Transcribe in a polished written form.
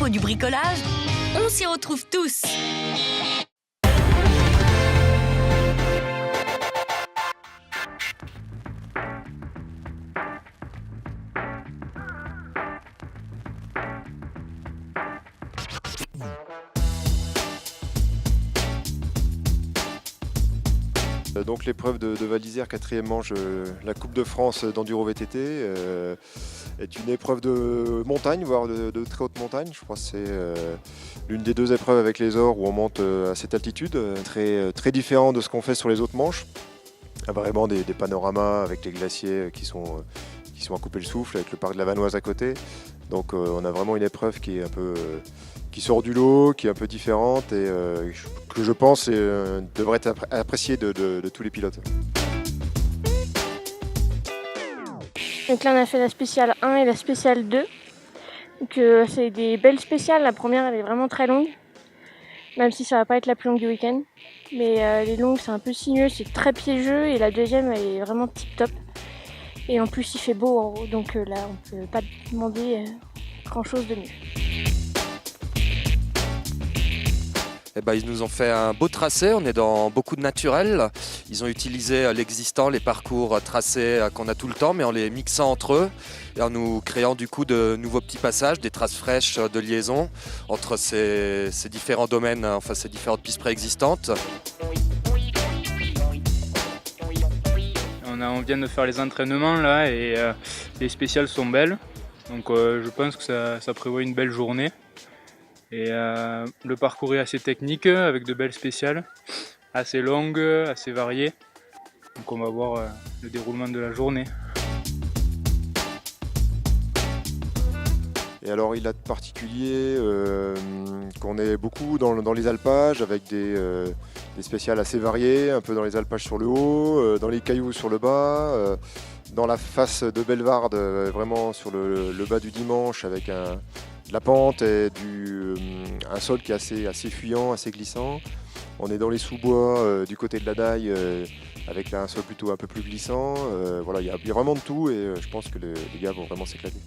propos du bricolage, on s'y retrouve tous. Donc l'épreuve de Val d'Isère, 4e manche, la Coupe de France d'enduro VTT, est une épreuve de montagne, voire de très haute montagne. Je crois que c'est l'une des 2 épreuves avec les Ors où on monte à cette altitude, très différent de ce qu'on fait sur les autres manches. Il y a vraiment des panoramas avec les glaciers qui sont à couper le souffle, avec le parc de la Vanoise à côté. Donc on a vraiment une épreuve qui est un peu qui sort du lot, qui est un peu différente et que je pense devrait être appréciée de tous les pilotes. Donc là on a fait la spéciale 1 et la spéciale 2. Donc c'est des belles spéciales, la première elle est vraiment très longue, même si ça va pas être la plus longue du week-end. Mais les longues c'est un peu sinueux, c'est très piégeux et la deuxième elle est vraiment tip top. Et en plus il fait beau en haut, donc là on peut pas demander grand chose de mieux. Eh ben, ils nous ont fait un beau tracé, on est dans beaucoup de naturel. Ils ont utilisé l'existant, les parcours tracés qu'on a tout le temps, mais en les mixant entre eux et en nous créant du coup de nouveaux petits passages, des traces fraîches de liaison entre ces différents domaines, enfin ces différentes pistes préexistantes. On vient de faire les entraînements là et les spéciales sont belles. Donc je pense que ça prévoit une belle journée. Et le parcours est assez technique, avec de belles spéciales, assez longues, assez variées. Donc on va voir le déroulement de la journée. Et alors il a de particulier qu'on est beaucoup dans les alpages avec des spéciales assez variées, un peu dans les alpages sur le haut, dans les cailloux sur le bas, dans la face de Bellevarde, vraiment sur le bas du dimanche avec de la pente et un sol qui est assez fuyant, assez glissant. On est dans les sous-bois du côté de la Daille avec un sol plutôt un peu plus glissant. Voilà, il y a vraiment de tout et je pense que les gars vont vraiment s'éclater.